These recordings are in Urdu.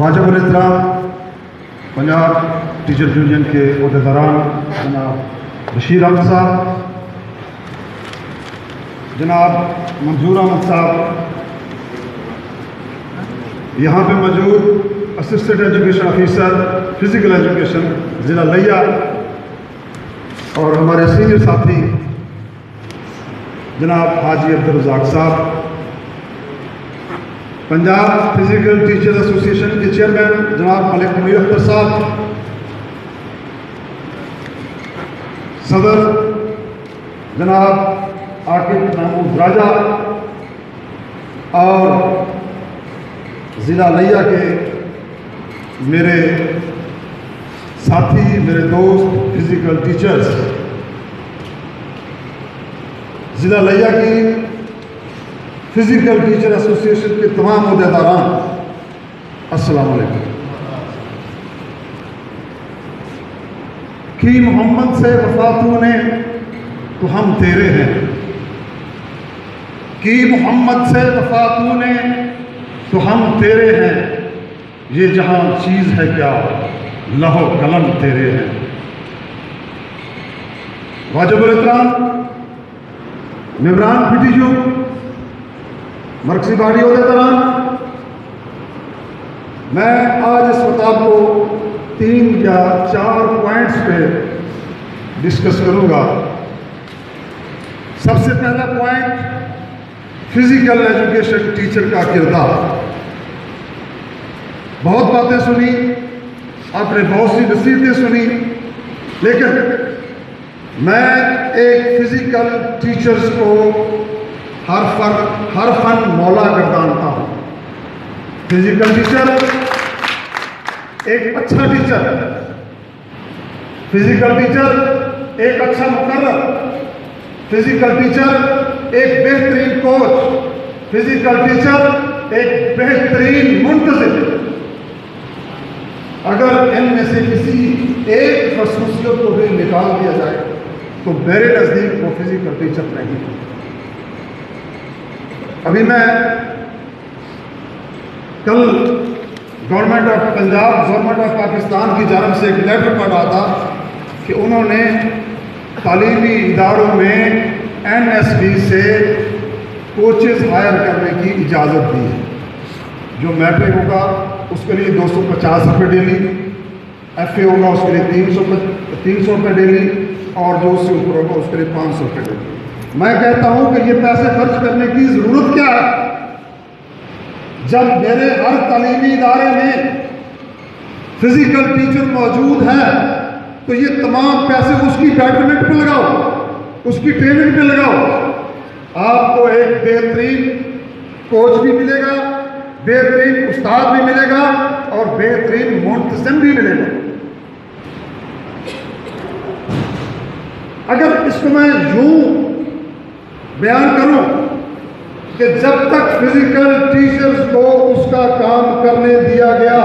واجب الاحترام پنجاب ٹیچر یونین کے عہدیداران جناب بشیر احمد صاحب، جناب منظور احمد صاحب، یہاں پہ موجود assistant education officer physical education ضلع لیا، اور ہمارے سینئر ساتھی جناب حاجی عبدالرزاق صاحب، پنجاب فزیکل ٹیچر ایسوسی ایشن کے چیئرمین جناب ملک منیر اختر صاحب، صدر جناب عاقب محمود راجہ، اور ضلع لیا کے میرے ساتھی، میرے دوست فزیکل ٹیچرز، ضلع لیا کی فزیکل ٹیچر ایسوسی ایشن کے تمام عہدیداران، السلام علیکم۔ کی محمد سے وفاتوں نے تو ہم تیرے ہیں، کی محمد سے وفاتوں نے تو ہم تیرے ہیں، یہ جہاں چیز ہے کیا لہو قلم تیرے ہیں۔ واجب الاحترام ممبران پی ٹی یو، مرکزی باڈی عہدیداران، میں آج اس خطاب کو 3 یا 4 پوائنٹس پہ ڈسکس کروں گا۔ سب سے پہلا پوائنٹ، فزیکل ایجوکیشن ٹیچر کا کردار۔ بہت باتیں سنی آپ نے، بہت سی نصیحتیں سنی، لیکن میں ایک فزیکل ٹیچرز کو ہر فن مولا گردانتا ہوں۔ فزیکل ٹیچر ایک اچھا ٹیچر، فزیکل ٹیچر ایک اچھا مقرر، فزیکل ٹیچر ایک بہترین کوچ، فزیکل ٹیچر ایک بہترین منتظم۔ اگر ان میں سے کسی ایک خصوصیت کو بھی نکال دیا جائے تو میرے نزدیک وہ فزیکل ٹیچر نہیں ہے۔ ابھی میں کل government of Punjab, government of Pakistan کی جانب سے ایک لیٹر پڑھا تھا کہ انہوں نے تعلیمی اداروں میں NSB سے کوچز ہائر کرنے کی اجازت دی ہے۔ جو میٹرک ہوگا اس کے لیے 250 روپے ڈیلی، FA ہوگا اس کے لیے 300 روپے ڈیلی، اور جو اس سے اوپر ہوگا اس کے لیے 500 روپے ڈیلی۔ میں کہتا ہوں کہ یہ پیسے خرچ کرنے کی ضرورت کیا ہے جب میرے ہر تعلیمی ادارے میں فزیکل ٹیچر موجود ہے؟ تو یہ تمام پیسے اس کی بیٹرمنٹ پہ لگاؤ، اس کی ٹریننگ پہ لگاؤ۔ آپ کو ایک بہترین کوچ بھی ملے گا، بہترین استاد بھی ملے گا، اور بہترین منتظم بھی ملے گا۔ اگر اس کو میں یوں بیان کروں کہ جب تک فزیکل ٹیچرز کو اس کا کام کرنے دیا گیا،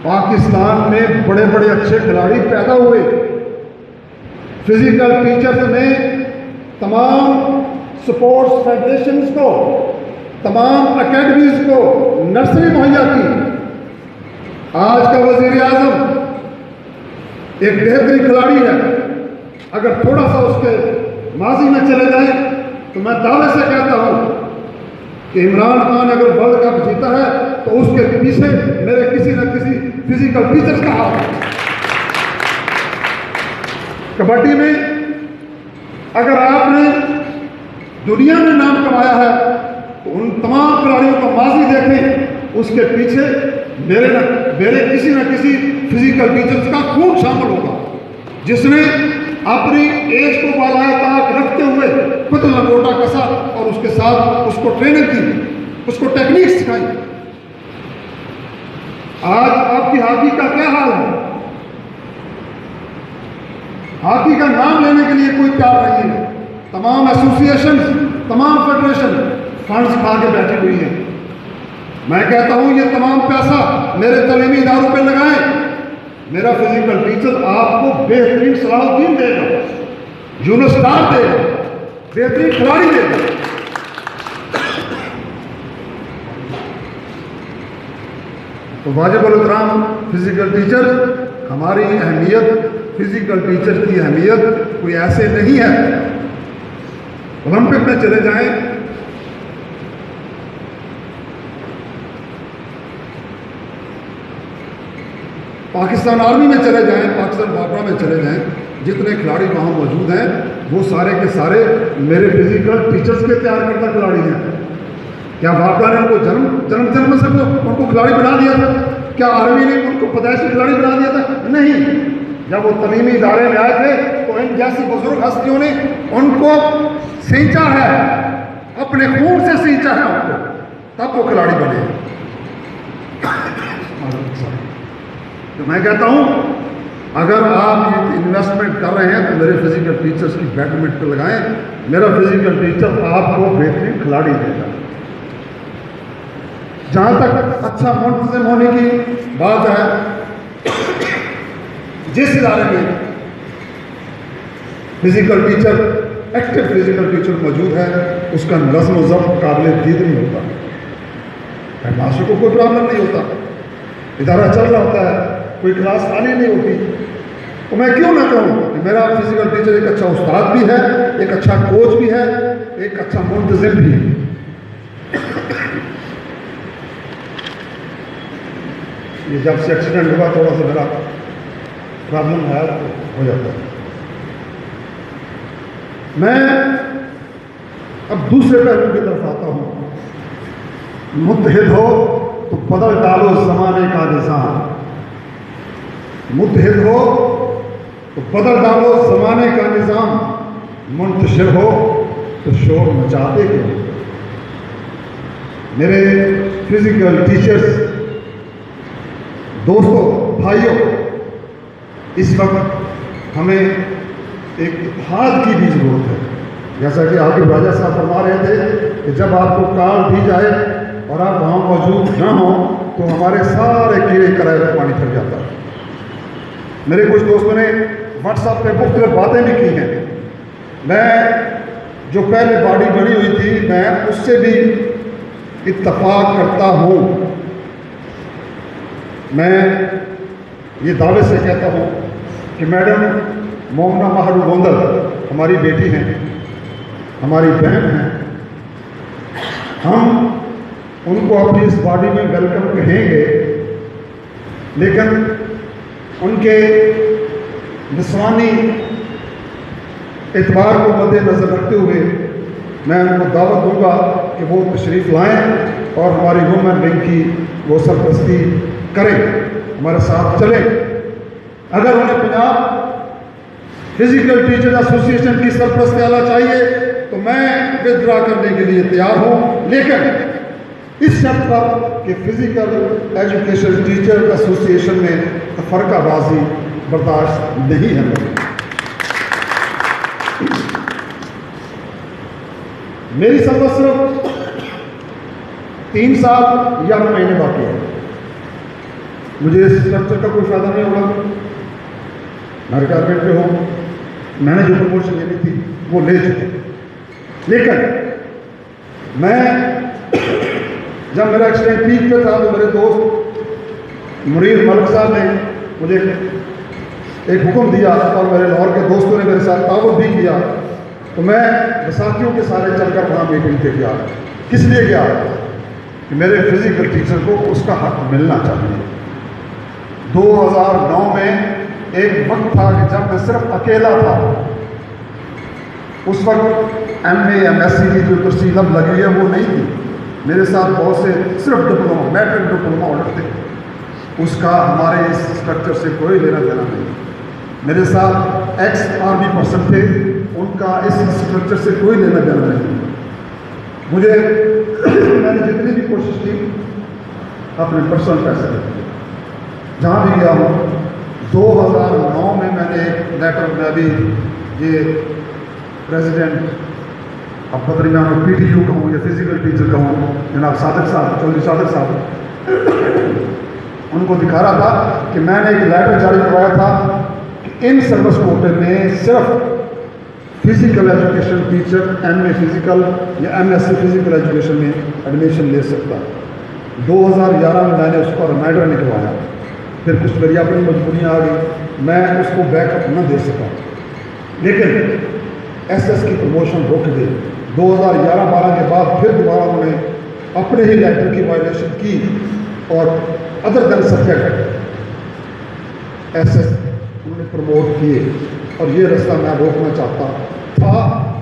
پاکستان میں بڑے بڑے اچھے کھلاڑی پیدا ہوئے۔ فزیکل ٹیچرز نے تمام سپورٹس فیڈریشنز کو، تمام اکیڈمیز کو نرسری مہیا کی۔ آج کا وزیر اعظم ایک بہترین کھلاڑی ہے، اگر تھوڑا سا اس کے ماضی میں چلے جائیں تو میں دعوے سے کہتا ہوں کہ عمران خان اگر ورلڈ کپ جیتا ہے تو اس کے پیچھے میرے کسی نہ کسی فزیکل ٹیچرز کا ہاتھ ہے۔ کبڈی میں اگر آپ نے دنیا میں نام کمایا ہے تو ان تمام کھلاڑیوں کا ماضی دیکھیں، اس کے پیچھے میرے کسی نہ کسی فزیکل ٹیچرز کا خون شامل ہوگا، جس نے اپنی ایج کو بالائے طاق رکھتے ہوئے خود لنگوٹا کسا اور اس کے ساتھ اس کو ٹریننگ دی، اس کو ٹیکنیک سکھائی۔ آج آپ کی ہاکی کا کیا حال ہے؟ ہاکی کا نام لینے کے لیے کوئی تیار نہیں ہے۔ تمام ایسوسی ایشن، تمام فیڈریشن فنڈز کھا کے بیٹھی ہوئی ہیں۔ میں کہتا ہوں یہ تمام پیسہ میرے تعلیمی اداروں پہ لگائیں۔ میرا فزیکل ٹیچر آپ کو بہترین صلاح الدین دے گا، یونسٹار دے گا، بہترین کھلاڑی دے گا۔ تو واجب الاحترام فزیکل ٹیچر، ہماری اہمیت، فزیکل ٹیچر کی اہمیت کوئی ایسے نہیں ہے. اولمپک میں چلے جائیں، پاکستان آرمی میں چلے جائیں، پاکستان واپرا میں چلے جائیں، جتنے کھلاڑی وہاں موجود ہیں وہ سارے کے سارے میرے فزیکل ٹیچرز کے تیار کردہ کھلاڑی ہیں. کیا واپرا نے ان کو جنم سے ان کو کھلاڑی بنا دیا تھا؟ کیا آرمی نے ان کو پیدائشی کھلاڑی بنا دیا تھا؟ نہیں. جب وہ تعلیمی ادارے میں آئے تھے تو ان جیسی بزرگ ہستیوں نے ان کو سینچا ہے، اپنے خون سے سینچا ہے ان کو، تب وہ کھلاڑی بنے. تو میں کہتا ہوں اگر آپ یہ انویسٹمنٹ کر رہے ہیں تو میرے فزیکل ٹیچرز کی بیٹرمنٹ پہ لگائیں. میرا فزیکل ٹیچر آپ کو بہترین کھلاڑی دے گا. جہاں تک اچھا منتظم ہونے کی بات ہے، جس ادارے میں physical teacher, active physical teacher موجود ہے، اس کا نظم و ضبط قابل دید نہیں ہوتا. ہیڈ ماسٹر کو کوئی پرابلم نہیں ہوتا، ادارہ چل رہا ہوتا ہے، کوئی کلاس خالی نہیں ہوتی. تو میں کیوں نہ کہوں کہ میرا فزیکل ٹیچر ایک اچھا استاد بھی ہے، ایک اچھا کوچ بھی ہے، ایک اچھا منتظم بھی ہے. یہ جب سے ایکسیڈنٹ ہوا تھوڑا سا میرا پرابلم ہے تو ہو جاتا ہے. میں اب دوسرے پہلو کی طرف آتا ہوں. متحد ہو تو بدل ڈالو زمانے کا نظام. متحد ہو تو بدل ڈالو زمانے کا نظام. منتشر ہو تو شور مچاتے کیوں. میرے فزیکل ٹیچرز، دوستوں، بھائیوں، اس وقت ہمیں ایک اتحاد کی بھی ضرورت ہے. جیسا کہ عاقب راجہ صاحب فرما رہے تھے کہ جب آپ کو کال دی جائے اور آپ وہاں موجود نہ ہوں تو ہمارے سارے کیڑے کرائے کا پانی پھر جاتا ہے. میرے کچھ دوستوں نے واٹس ایپ پہ مختلف باتیں بھی کی ہیں. میں جو پہلے باڈی بنی ہوئی تھی میں اس سے بھی اتفاق کرتا ہوں. میں یہ دعوے سے کہتا ہوں کہ میڈم مومنہ مہرو گوندل ہماری بیٹی ہیں، ہماری بہن ہیں. ہم ان کو اپنی اس باڈی میں ویلکم کہیں گے، لیکن ان کے جسمانی اعتبار کو مد نظر رکھتے ہوئے میں ان کو دعوت دوں گا کہ وہ تشریف لائیں اور ہماری وومن ونگ کی وہ سرپرستی کریں، ہمارے ساتھ چلیں. اگر انہیں پنجاب فزیکل ٹیچر ایسوسیشن کی سرپرستی آنا چاہیے تو میں ودرا کرنے کے لیے تیار ہوں، لیکن اس شرط پر کہ فزیکل ایجوکیشن ٹیچر ایسوسیشن میں تفرقہ بازی برداشت نہیں ہے. میری سفر صرف 3 سال یا 9 مہینے باقی ہے. مجھے اس اسٹرکچر کا کوئی فائدہ نہیں ہوگا. میں ریٹائرمنٹ پہ ہوں، میں نے جو پروموشن لینی تھی وہ لے چکے. لیکن میں جب میرا ایکسیڈنٹ پیک پہ تھا تو میرے دوست مرید ملک صاحب نے مجھے ایک حکم دیا اور میرے لاہور کے دوستوں نے میرے ساتھ تعاون بھی کیا. تو میں وساطیوں کے سارے چل کر وہاں میٹنگ پہ گیا. کس لیے گیا؟ کہ میرے فزیکل ٹیچر کو اس کا حق ملنا چاہیے. 2009 میں ایک وقت تھا کہ جب میں صرف اکیلا تھا. اس وقت M A M S C کی جو ترسیل اب لگی ہے وہ نہیں تھی. میرے ساتھ بہت سے صرف ڈپلوما، میٹرک ڈپلوما آڈر تھے. اس کا ہمارے اس اسٹرکچر سے کوئی لینا دینا نہیں. میرے ساتھ ایکس آرمی پرسن تھے، ان کا اس اسٹرکچر سے کوئی لینا دینا نہیں. میں نے جتنی بھی کوشش کی اپنے پرسنل پیسے دیتے جہاں بھی گیا ہوں. 2009 میں نے ایک لیٹر میں ابھی یہ پریزیڈنٹ اب بدریان میں پی ٹی یو کہوں یا فزیکل ٹیچر کہوں، جناب صادق صاحب، چودھری صادق صاحب، ان کو دکھا رہا تھا کہ میں نے ایک لیٹر جاری کروایا تھا کہ ان سروس کوٹے میں صرف physical education teacher M A physical یا M S C physical education میں ایڈمیشن لے سکتا. 2011 میں نے اس کا ریمائنڈر نکلوایا، پھر کچھ میری اپنی مجبوریاں آ گئی، میں اس کو بیک اپ نہ دے سکا، لیکن ایس ایس کی پروموشن رک گئی۔ 2011-12 کے بعد پھر دوبارہ انہوں نے اپنے ہی لیٹر کی وائلیشن کی اور ادر دین سبجیکٹ ایس ایس انہوں نے پروموٹ کیے، اور یہ رستہ میں روکنا چاہتا تھا،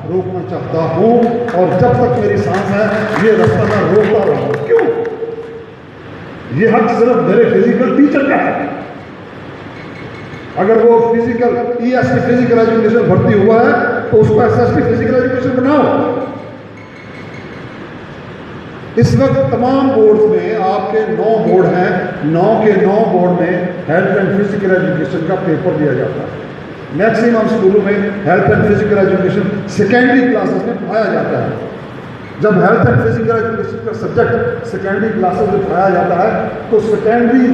روکنا چاہتا ہوں، اور جب تک میری سانس ہے یہ رستہ میں روکتا رہا ہوں۔ کیوں؟ یہ حق صرف میرے فزیکل ٹیچر کا ہے۔ اگر وہ physical E S T physical education بھرتی ہوا ہے تو اس کو S S T physical education بناؤ۔ اس وقت تمام بورڈز میں آپ کے 9 بورڈ ہیں، 9 کے 9 بورڈ میں ہیلتھ اینڈ فزیکل ایجوکیشن کا پیپر دیا جاتا ہے۔ میکسیمم اسکولوں میں health and physical education secondary classes میں پڑھایا جاتا ہے۔ جب ہیلتھ اینڈ فزیکل ایجوکیشن کا سبجیکٹ سیکنڈری کلاسز میں پڑھایا جاتا ہے تو سیکنڈری